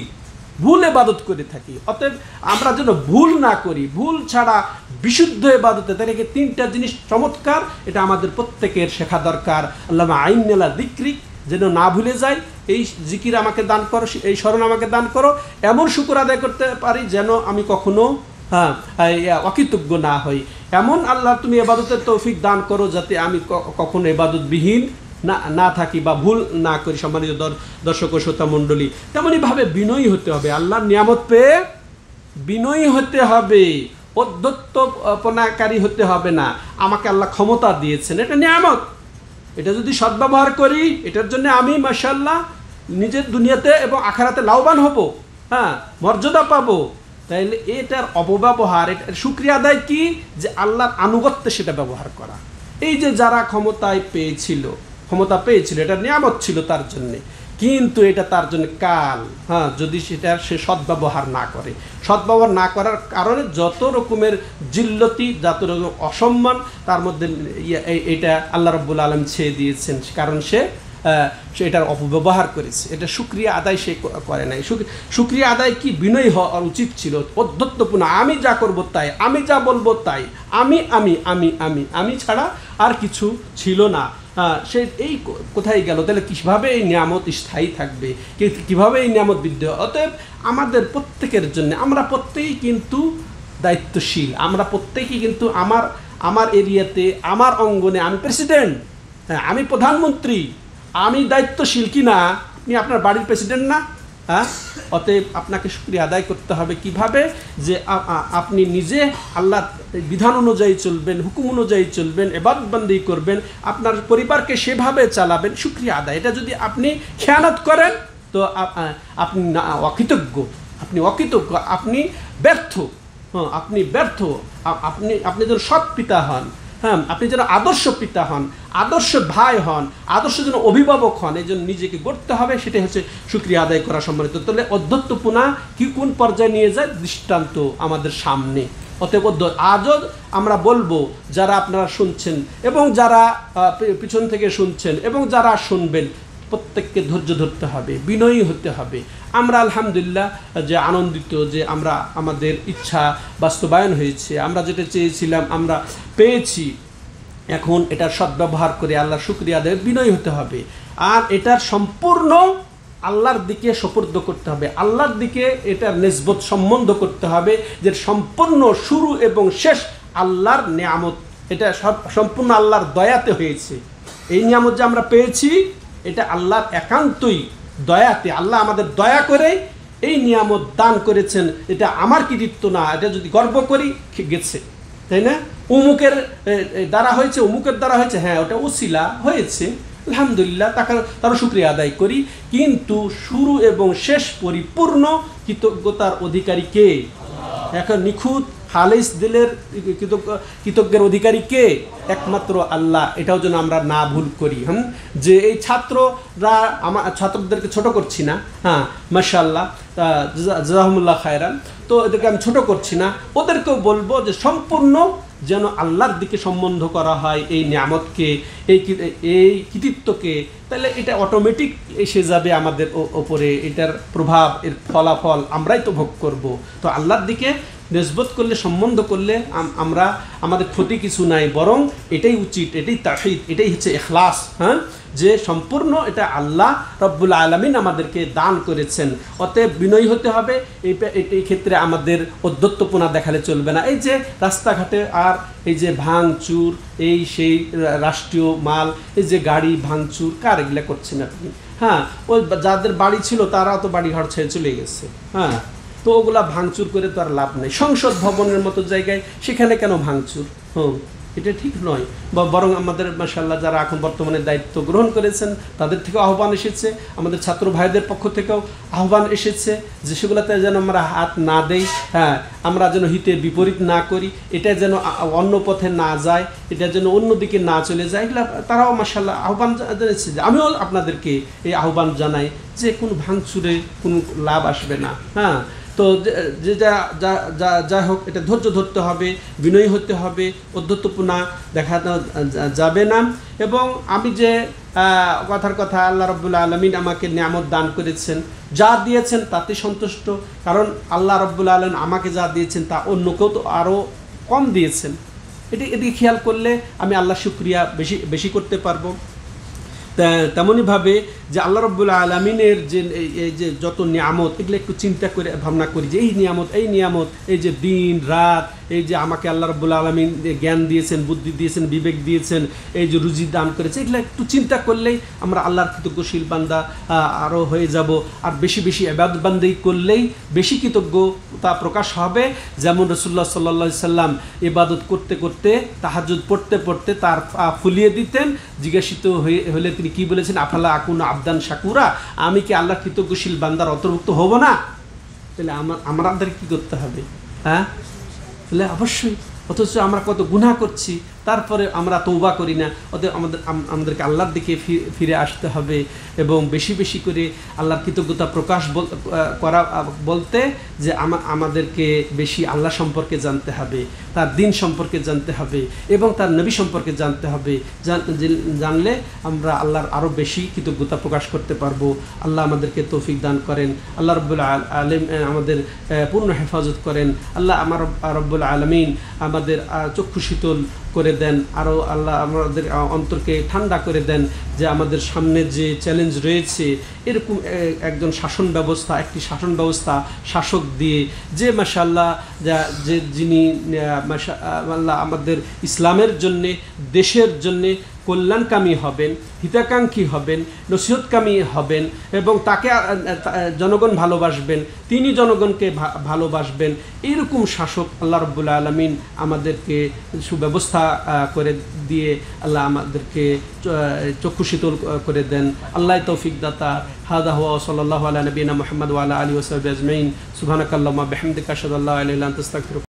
ভুল ইবাদত করে থাকি। অতএব আমরা যেন ভুল না করি, ভুল ছাড়া বিশুদ্ধ ইবাদতে, তার 3টা জিনিস চমৎকার, এটা আমাদের প্রত্যেকের শেখা দরকার। আল্লাহুম্মা আইন্নি আলা যিকরিক, যেন না ভুলে যাই, এই জিকির আমাকে দান করো, এই স্মরণ আমাকে দান করো, এমন শুকর আদায় করতে পারি যেন আমি কখনো, হ্যাঁ, অকৃতজ্ঞ না হই। এমন আল্লাহ তুমি ইবাদতের তৌফিক দান করো যাতে আমি কখনো ইবাদতবিহীন না থাকি বা ভুল না করি। সম্মানিত দর্শক ও শ্রোতা মণ্ডলী, তেমনইভাবে বিনয়ী হতে হবে। আল্লাহর নিয়ামত পেয়ে বিনয়ী হতে হবে, অধ্যত্তপনাকারী হতে হবে না। আমাকে আল্লাহ ক্ষমতা দিয়েছেন, এটা নিয়ামত, এটা যদি সদ্ব্যবহার করি, এটার জন্য আমি মাশাআল্লাহ নিজের দুনিয়াতে এবং আখিরাতে লাভবান হব, হ্যাঁ, মর্যাদা পাবো, তাইলে এটার অপব্যবহার, এটার শুকরিয়া আদায় কি, যে আল্লাহর আনুগত্যে সেটা ব্যবহার করা। এই যে যারা ক্ষমতা পেয়েছিল, এটা নিয়ামত ছিল তার জন্যে, কিন্তু এটা তার জন্য কাল, হ্যাঁ, যদি সেটা সে সদ্ব্যবহার না করে, সদ্ব্যবহার না করার কারণে যত রকমের জিল্লতি, যত রকম অসম্মান তার মধ্যে এটা আল্লাহ রাব্বুল আলামিন ছেয়ে দিয়েছেন, কারণ সে এটার অপব্যবহার করেছে। এটা শুকরিয়া আদায় সে করে নাই। শুকরিয়া আদায় কি, বিনয়ী হওয়া উচিত ছিল, অধ্যত্বপূর্ণ, আমি যা করব তাই, আমি যা বলবো তাই, আমি আমি আমি আমি আমি ছাড়া আর কিছু ছিল না। সে এই কোথায় গেল? তাহলে কীভাবে এই নিয়ামত স্থায়ী থাকবে, কীভাবে এই নিয়ামত বৃদ্ধি হবে? অতএব আমাদের প্রত্যেকের জন্য, আমরা প্রত্যেকেই কিন্তু দায়িত্বশীল, আমরা প্রত্যেকেই কিন্তু আমার এরিয়াতে, আমার অঙ্গনে, আমি প্রেসিডেন্ট, হ্যাঁ, আমি প্রধানমন্ত্রী, আমি দায়িত্বশীল কি না? আপনি আপনার বাড়ির প্রেসিডেন্ট না? হ্যাঁ, অতএব আপনাকে শুকরিয়া আদায় করতে হবে কিভাবে, যে আপনি নিজে আল্লাহর বিধান অনুযায়ী চলবেন, হুকুম অনুযায়ী চলবেন, ইবাদত বান্দি করবেন, আপনার পরিবারকে সেভাবে চালাবেন। শুকরিয়া আদায়, এটা যদি আপনি খেয়ানত করেন তো আপনি অকৃতজ্ঞ, আপনি ব্যর্থ, হ্যাঁ, আপনি ব্যর্থ। আপনি যেন সৎ পিতা হন, হ্যাঁ, আপনি যেন আদর্শ পিতা হন, আদর্শ ভাই হন, আদর্শ যেন অভিভাবক হন, এই জন্য নিজেকে গড়তে হবে। সেটাই হচ্ছে শুকরিয়া আদায় করা সম্মানিত। তাহলে অধ্যত্বপূর্ণা কি কোন পর্যায়ে নিয়ে যায়, দৃষ্টান্ত আমাদের সামনে। অতএব আজও আমরা বলবো, যারা আপনারা শুনছেন এবং যারা পিছন থেকে শুনছেন এবং যারা শুনবেন, প্রত্যেককে ধৈর্য ধরতে হবে, বিনয়ী হতে হবে। আমরা আলহামদুলিল্লাহ যে আনন্দিত যে আমরা আমাদের ইচ্ছা বাস্তবায়ন হয়েছে, আমরা যেটা চেয়েছিলাম আমরা পেয়েছি। এখন এটার সদ্ব্যবহার করে আল্লাহর শুকরিয়া আদায়, বিনয়ী হতে হবে, আর এটার সম্পূর্ণ আল্লাহর দিকে সুপর্দ করতে হবে, আল্লাহর দিকে এটার নিসবত সম্বন্ধ করতে হবে, যে সম্পূর্ণ শুরু এবং শেষ আল্লাহর নিয়ামত, এটা সম্পূর্ণ আল্লাহর দয়াতে হয়েছে। এই নিয়ামত যে আমরা পেয়েছি, এটা আল্লাহর একান্তই দয়াতে, আল্লাহ আমাদের দয়া করে এই নিয়ামত দান করেছেন। এটা আমার কৃতিত্ব না, এটা যদি গর্ব করি গেছে, তাই না? অমুকের দ্বারা হয়েছে, অমুকের দ্বারা হয়েছে, হ্যাঁ, ওটা উসিলা হয়েছে, আলহামদুলিল্লাহ, তারও শুকরিয়া আদায় করি। কিন্তু শুরু এবং শেষ পরিপূর্ণ কৃতজ্ঞতার অধিকারী কে? এখন নিখুঁত খালিস দিলের কৃতজ্ঞের অধিকারী কে? একমাত্র আল্লাহ। এটাও যেন আমরা না ভুল করি। যে এই ছাত্ররা, ছাত্রদেরকে ছোট করছি না, হ্যাঁ, মাশাআল্লাহ, জাযাকুমুল্লাহ খায়রান, তো এদেরকে আমি ছোট করছি না, ওদেরকেও বলবো যে সম্পূর্ণ যেন আল্লাহর দিকে সম্বন্ধ করা হয় এই নিয়ামতকে, এই কৃতিত্বকে। তাহলে এটা অটোমেটিক এসে যাবে আমাদের ওপরে, এটার প্রভাব, এর ফলাফল আমরাই তো ভোগ করব। তো আল্লাহর দিকে নিসবত করলে, সম্বন্ধ করলে আমরা, আমাদের ক্ষতি কিছু নাই, বরং এটাই উচিত, এটাই তাওহীদ, এটাই হচ্ছে ইখলাস, হ্যাঁ, যে সম্পূর্ণ এটা আল্লাহ রব্বুল আলামিন আমাদেরকে দান করেছেন। অতএব বিনয়ী হতে হবে। এই ক্ষেত্রে আমাদের অধ্যত্বপনা দেখালে চলবে না। এই যে রাস্তাঘাটে আর এই যে ভাঙচুর, এই সেই রাষ্ট্রীয় মাল, এই যে গাড়ি ভাঙচুর, কার এগুলা করছেন আপনি? হ্যাঁ, ওই যাদের বাড়ি ছিল তারা তো বাড়ি ঘর ছেড়ে চলে গেছে, হ্যাঁ, তো ওগুলা ভাঙচুর করে তো আর লাভ নেই। সংসদ ভবনের মতো জায়গায় সেখানে কেন ভাঙচুর? এটা ঠিক নয়। বরং আমাদের মাশাআল্লাহ যারা এখন বর্তমানে দায়িত্ব গ্রহণ করেছেন, তাদের থেকেও আহ্বান এসেছে, আমাদের ছাত্র ভাইদের পক্ষ থেকেও আহ্বান এসেছে যে সেগুলোতে যেন আমরা হাত না দেই, হ্যাঁ, আমরা যেন হিতের বিপরীত না করি, এটা যেন অন্য পথে না যায়, এটা যেন অন্যদিকে না চলে যায়। এগুলা তারাও মাশাআল্লাহ আহ্বান জানিয়েছে। আমিও আপনাদেরকে এই আহ্বান জানাই যে কোনো ভাঙচুরে কোনো লাভ আসবে না, হ্যাঁ। তো যে যা হোক, এটা ধৈর্য ধরতে হবে, বিনয়ী হতে হবে, অধ্যত্বপূর্ণা দেখানো যাবে না। এবং আমি যে কথার কথা, আল্লাহ রাব্বুল আলামিন আমাকে নিয়ামত দান করেছেন, যা দিয়েছেন তাতে সন্তুষ্ট, কারণ আল্লাহ রাব্বুল আলামিন আমাকে যা দিয়েছেন তা অন্যকেও তো আরও কম দিয়েছেন। এটি খেয়াল করলে আমি আল্লাহ শুকরিয়া বেশি করতে পারবো। তেমনইভাবে যে আল্লাহ রাব্বুল আলামিনের যে এই যে যত নিয়ামত, এগুলো একটু চিন্তা করে ভাবনা করি যে এই নিয়ামত, এই যে দিন রাত, এই যে আমাকে আল্লাহ রাব্বুল আলামিন জ্ঞান দিয়েছেন, বুদ্ধি দিয়েছেন, বিবেক দিয়েছেন, এই যে রুজি দান করেছে, এগুলো একটু চিন্তা করলেই আমরা আল্লাহর কৃতজ্ঞশীল বান্দা আরও হয়ে যাব। আর বেশি ইবাদত বান্দি করলেই বেশি কৃতজ্ঞতা প্রকাশ হবে। যেমন রাসূলুল্লাহ সাল্লাল্লাহু আলাইহি সাল্লাম ইবাদত করতে করতে, তাহাজ্জুদ পড়তে পড়তে তার ফুলিয়ে দিতেন। জিজ্ঞাসিত হলে তিনি কি বলেছেন? আফালা আকুনু আবদান শাকুরা, আমি কি আল্লাহর কৃতজ্ঞশীল বান্দার অন্তর্ভুক্ত হব না? তাহলে আমাদের কি করতে হবে? হ্যাঁ, তাহলে অবশ্যই। অথচ আমরা কত গুনাহ করছি, তারপরে আমরা তওবা করি না। অতএব আমাদেরকে আল্লাহর দিকে ফিরে আসতে হবে এবং বেশি বেশি করে আল্লাহর কৃতজ্ঞতা প্রকাশ করা বলতে যে আমাদেরকে বেশি আল্লাহ সম্পর্কে জানতে হবে, তার দিন সম্পর্কে জানতে হবে এবং তার নবী সম্পর্কে জানতে হবে। জানলে আমরা আল্লাহর আরও বেশি কৃতজ্ঞতা প্রকাশ করতে পারবো। আল্লাহ আমাদেরকে তৌফিক দান করেন। আল্লাহ রব্বুল আলামিন আমাদের পূর্ণ হেফাজত করেন। আল্লাহ রব্বুল আলামিন আমাদের চক্ষু শীতল করে দেন, আরও আল্লাহ আমাদের অন্তরকে ঠান্ডা করে দেন যে আমাদের সামনে যে চ্যালেঞ্জ রয়েছে, এরকম একটি শাসন ব্যবস্থা শাসক দিয়ে যে মাশাআল্লাহ যে যিনি মাশাআল্লাহ আমাদের ইসলামের জন্যে, দেশের জন্যে কল্যাণকামী হবেন, হিতাকাঙ্ক্ষী হবেন, নসিহতকামী হবেন এবং তাকে জনগণ ভালোবাসবেন, তিনি জনগণকে ভালোবাসবেন, এরকম শাসক আল্লাহ রাব্বুল আলামিন আমাদেরকে সুব্যবস্থা করে দিয়ে আল্লাহ আমাদেরকে চক্ষু শীতল করে দেন। আল্লাহ তৌফিক দাতা। হাদা হুয়া সাল্লাল্লাহু আলা নবিয়িনা মুহাম্মদ ওয়া আলা আলিহি ওয়া সাহবিহি আজমাইন। সুবহানাকাল্লাহুম্মা বিহামদিকা আশহাদু আল্লা ইলাহা ইল্লা আনতা আস্তাগফিরুকা।